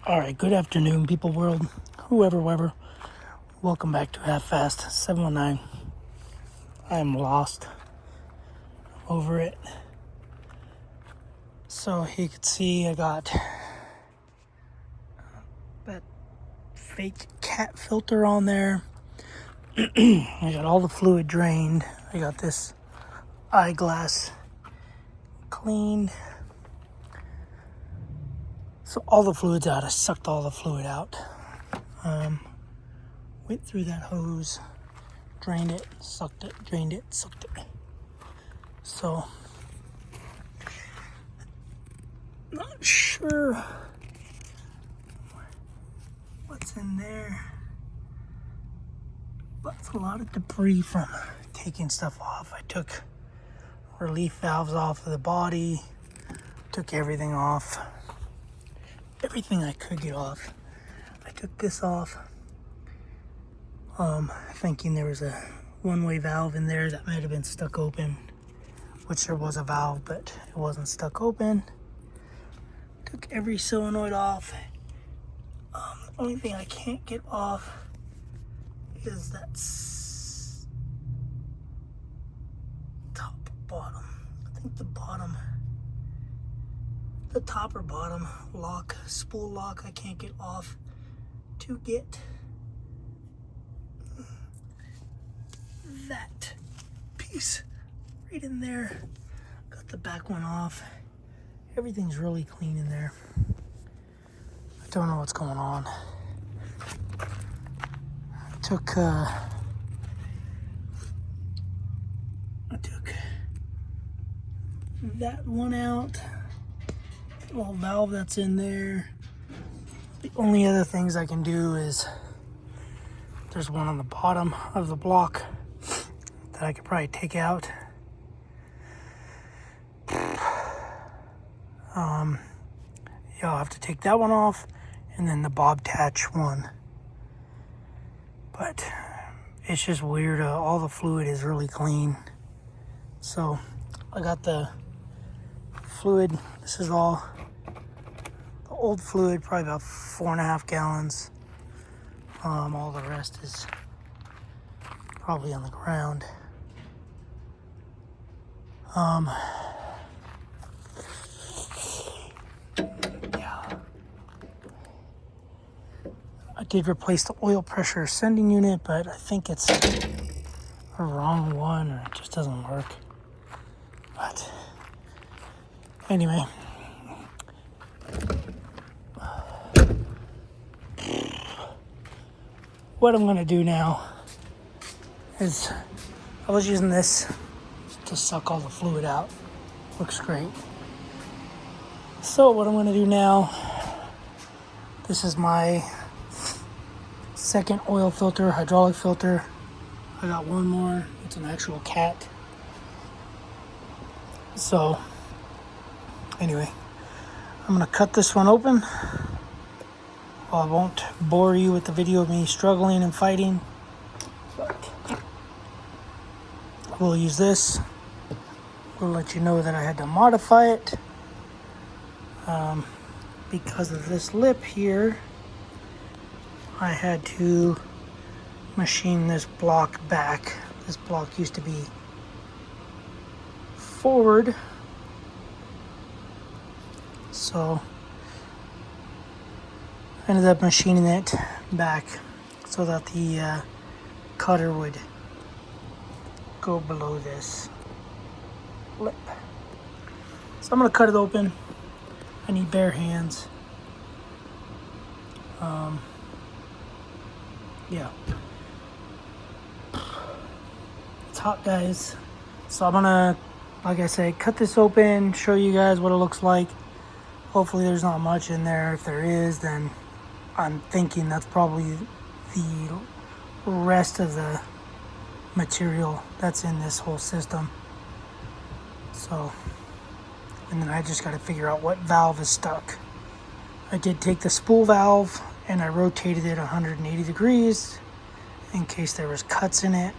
All right, good afternoon, people world, whoever. Welcome back to Half Fast 719. I am lost over it. So you can see I got that fake cat filter on there. I got all the fluid drained. I got this eyeglass cleaned. So all the fluid's out. I sucked all the fluid out. Went through that hose, drained it, sucked it, drained it, sucked it. So, not sure what's in there, but it's a lot of debris from taking stuff off. I took relief valves off of the body, took everything off, everything I could get off. I took this off, thinking there was a one-way valve in there that might have been stuck open, which there was a valve, but it wasn't stuck open. Took every solenoid off. The only thing I can't get off is that top bottom. I think the top or bottom lock, spool lock, I can't get off to get that piece right in there. Got the back one off. Everything's really clean in there. I don't know what's going on. I took that one out. Little valve that's in there. The only other things I can do is there's one on the bottom of the block that I could probably take out. Yeah, I'll have to take that one off, and then the Bobcat one. But it's just weird. All the fluid is really clean. So I got the fluid. This is all the old fluid, probably about 4.5 gallons. All the rest is probably on the ground. Yeah. I did replace the oil pressure sending unit, but I think it's a wrong one, or it just doesn't work. But anyway, what I'm gonna do now is I was using this to suck all the fluid out. Looks great. So what I'm gonna do now, this is my second oil filter, hydraulic filter. I got one more. It's an actual cat. So anyway, I'm gonna cut this one open. Well, I won't bore you with the video of me struggling and fighting, but we'll use this. We'll let you know that I had to modify it because of this lip here. I had to machine this block back. This block used to be forward, so I ended up machining it back so that the cutter would go below this lip. So I'm going to cut it open. I need bare hands. Yeah. It's hot, guys. So I'm going to, like I said, cut this open, show you guys what it looks like. Hopefully there's not much in there. If there is, then I'm thinking that's probably the rest of the material that's in this whole system. So, and then I just got to figure out what valve is stuck. I did take the spool valve and I rotated it 180 degrees in case there was cuts in it.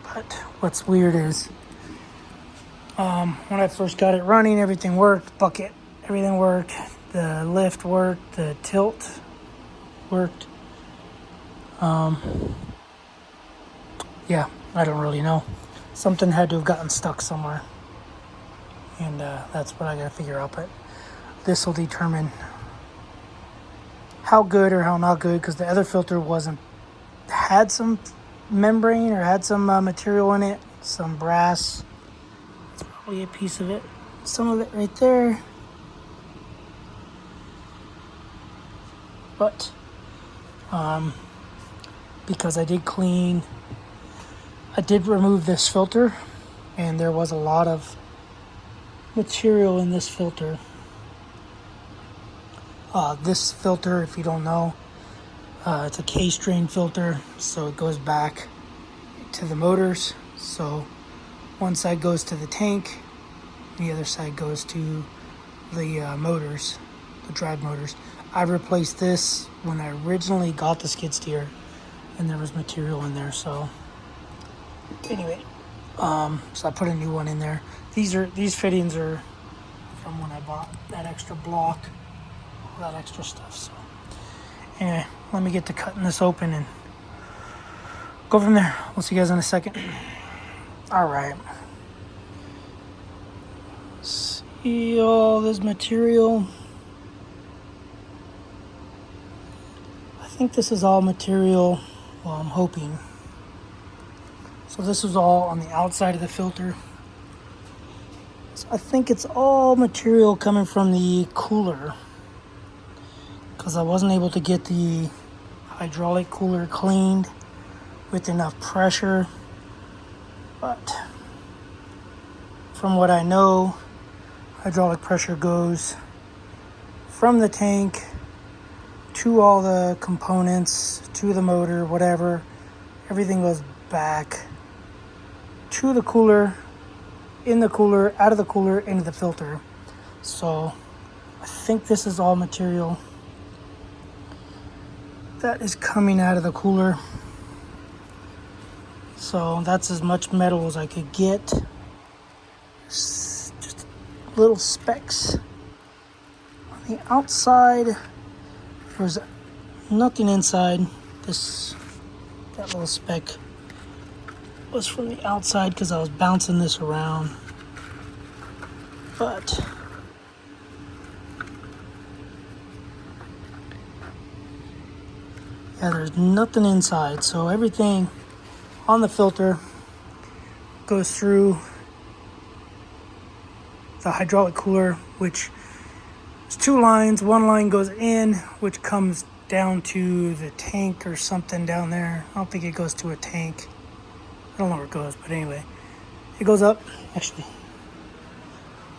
But what's weird is when I first got it running, everything worked. Bucket, everything worked. The lift worked, the tilt worked. Yeah, I don't really know. Something had to have gotten stuck somewhere. And that's what I gotta figure out. But this will determine how good or how not good, because the other filter had some membrane or had some material in it, some brass. It's probably a piece of it. Some of it right there. But because I did remove this filter, and there was a lot of material in this filter. This filter, if you don't know, it's a K-strain filter, so it goes back to the motors. So one side goes to the tank, the other side goes to the motors, the drive motors. I replaced this when I originally got the skid steer, and there was material in there. So anyway, so I put a new one in there. These fittings are from when I bought that extra block, all that extra stuff. So anyway, let me get to cutting this open and go from there. We'll see you guys in a second. All right. See all this material. I think this is all material. Well, I'm hoping. So this is all on the outside of the filter. So I think it's all material coming from the cooler, because I wasn't able to get the hydraulic cooler cleaned with enough pressure. But from what I know, hydraulic pressure goes from the tank to all the components, to the motor, whatever. Everything goes back to the cooler, in the cooler, out of the cooler, into the filter. So I think this is all material that is coming out of the cooler. So that's as much metal as I could get. Just little specks on the outside. There's nothing inside. That little speck was from the outside because I was bouncing this around. But yeah, there's nothing inside. So everything on the filter goes through the hydraulic cooler, which is two lines. One line goes in, which comes down to the tank or something down there. I don't think it goes to a tank. I don't know where it goes, but anyway, it goes up. Actually,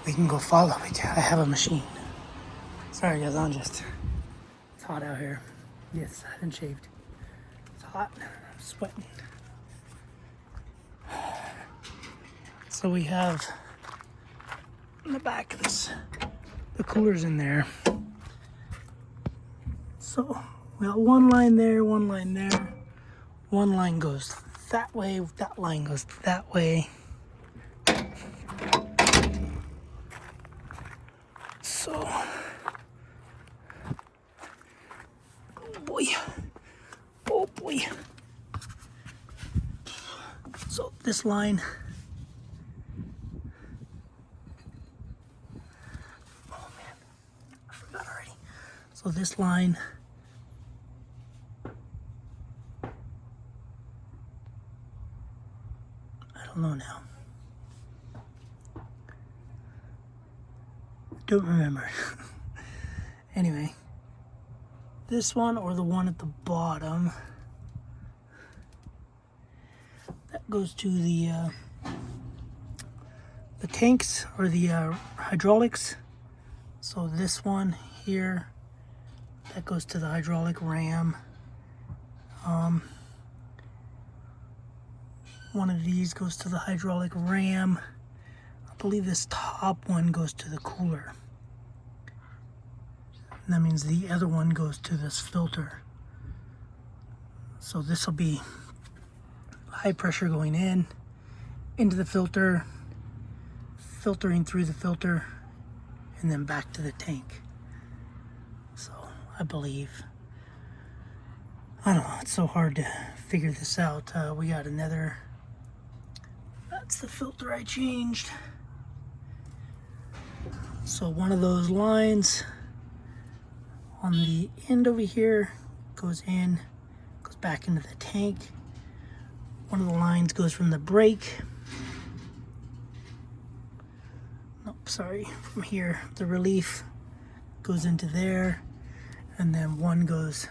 we can go follow it. I have a machine. Sorry guys, it's hot out here. Yes, I haven't shaved. It's hot. I'm sweating. So we have in the back of this, the cooler's in there. So we got one line there, one line there. One line goes that way, that line goes that way. So, oh boy, oh boy. So this line, oh man, I forgot already. So this line I don't know now. Don't remember. Anyway, this one or the one at the bottom, that goes to the tanks or the hydraulics. So this one here, that goes to the hydraulic ram. One of these goes to the hydraulic ram. I believe this top one goes to the cooler. And that means the other one goes to this filter. So this will be high pressure going in, into the filter, filtering through the filter, and then back to the tank. I believe. I don't know, it's so hard to figure this out. We got another, that's the filter I changed. So one of those lines on the end over here goes in, goes back into the tank. One of the lines goes from the brake. Nope, sorry, from here, the relief goes into there, and then one goes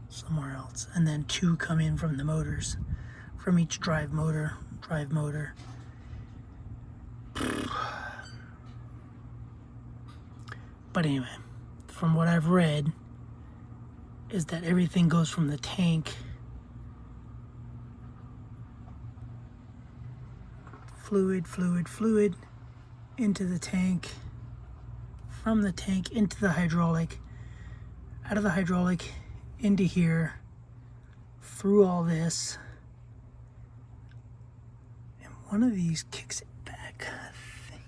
somewhere else, and then two come in from the motors, from each drive motor. But anyway, from what I've read, is that everything goes from the tank fluid into the tank, from the tank into the hydraulic, out of the hydraulic into here, through all this, and one of these kicks it back, I think.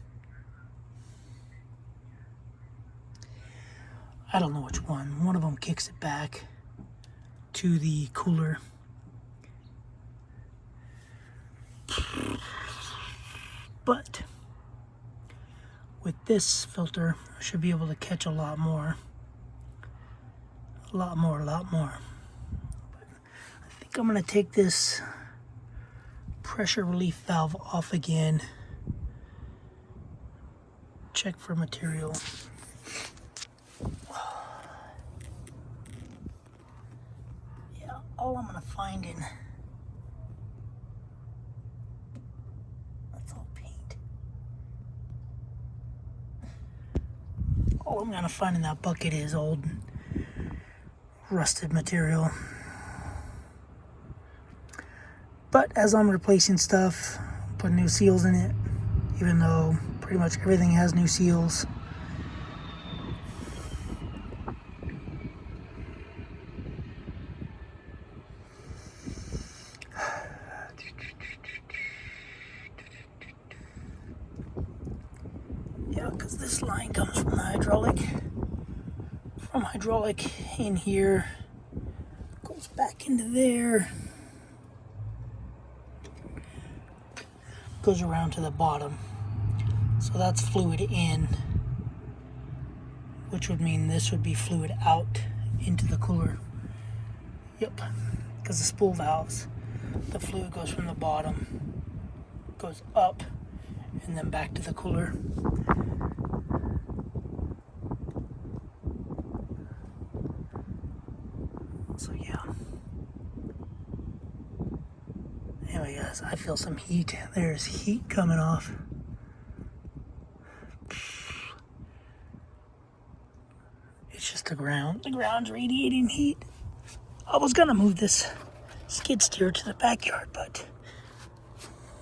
I don't know which one. One of them kicks it back to the cooler. But with this filter, I should be able to catch a lot more. But I think I'm gonna take this pressure relief valve off again. Check for material. Yeah, all I'm gonna find in, that's all paint. All I'm gonna find in that bucket is old rusted material. But as I'm replacing stuff, putting new seals in it, even though pretty much everything has new seals. Yeah, because this line comes from the hydraulic. From hydraulic in here, goes back into there, goes around to the bottom. So that's fluid in, which would mean this would be fluid out into the cooler. Yep, because the spool valves, the fluid goes from the bottom, goes up, and then back to the cooler. So yeah. Anyway guys, I feel some heat. There's heat coming off. It's just the ground. The ground's radiating heat. I was gonna move this skid steer to the backyard, but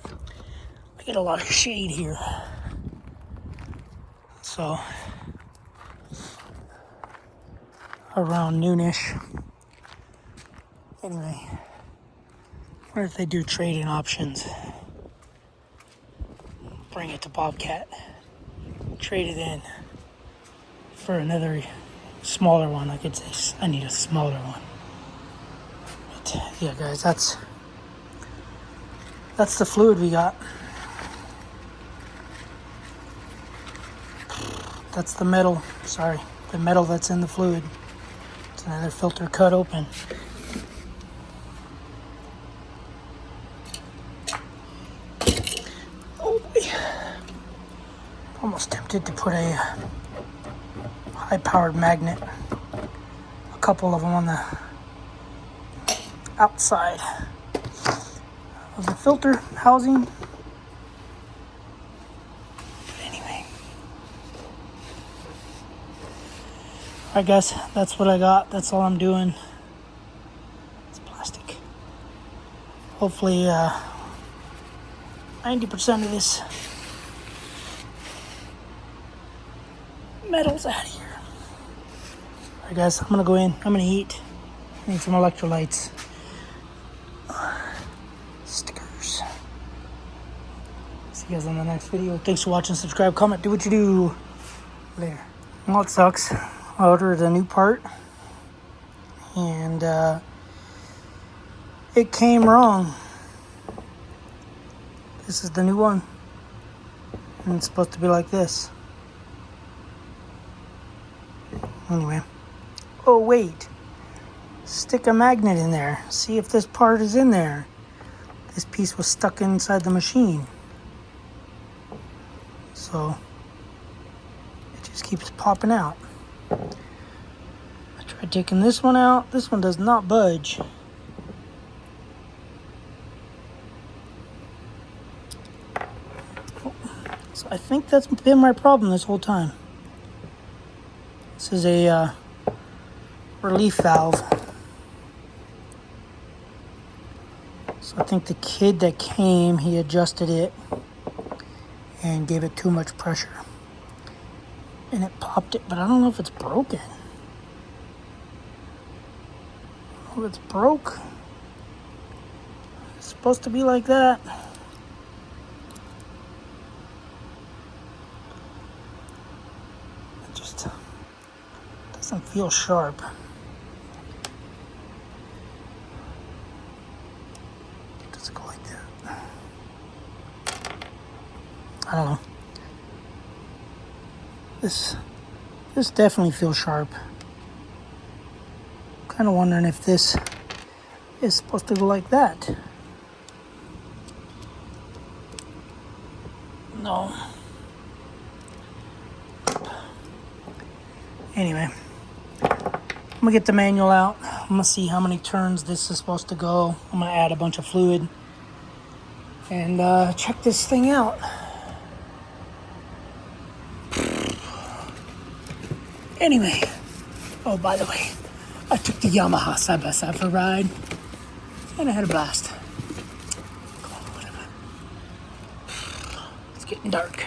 I get a lot of shade here. So around noonish. Anyway, what if they do trading options? Bring it to Bobcat. Trade it in for another smaller one. I could say I need a smaller one. But yeah, guys, that's the fluid we got. That's the metal. Sorry, the metal that's in the fluid. It's another filter cut open. Oh boy. Almost tempted to put a high-powered magnet, a couple of them on the outside of the filter housing. But anyway. Alright guys, that's what I got. That's all I'm doing. It's plastic. Hopefully 90% of this metal's out of here. Alright guys, I'm gonna go in. I'm gonna eat. I need some electrolytes. Stickers. See you guys on the next video. Thanks for watching. Subscribe, comment, do what you do. Later. Well, it sucks. I ordered a new part, and it came wrong. This is the new one, and it's supposed to be like this. Anyway. Oh, wait. Stick a magnet in there. See if this part is in there. This piece was stuck inside the machine. So, it just keeps popping out. I tried taking this one out. This one does not budge. So I think that's been my problem this whole time. This is a relief valve. So I think the kid that came, he adjusted it and gave it too much pressure. And it popped it, but I don't know if it's broken. Oh, it's broke. It's supposed to be like that. It just doesn't feel sharp. Does it go like that? I don't know. This definitely feels sharp. Kind of wondering if this is supposed to go like that. No. Anyway, I'm gonna get the manual out. I'm gonna see how many turns this is supposed to go. I'm gonna add a bunch of fluid and check this thing out. Anyway, oh, by the way, I took the Yamaha side-by-side for a ride, and I had a blast. Come on, whatever. It's getting dark.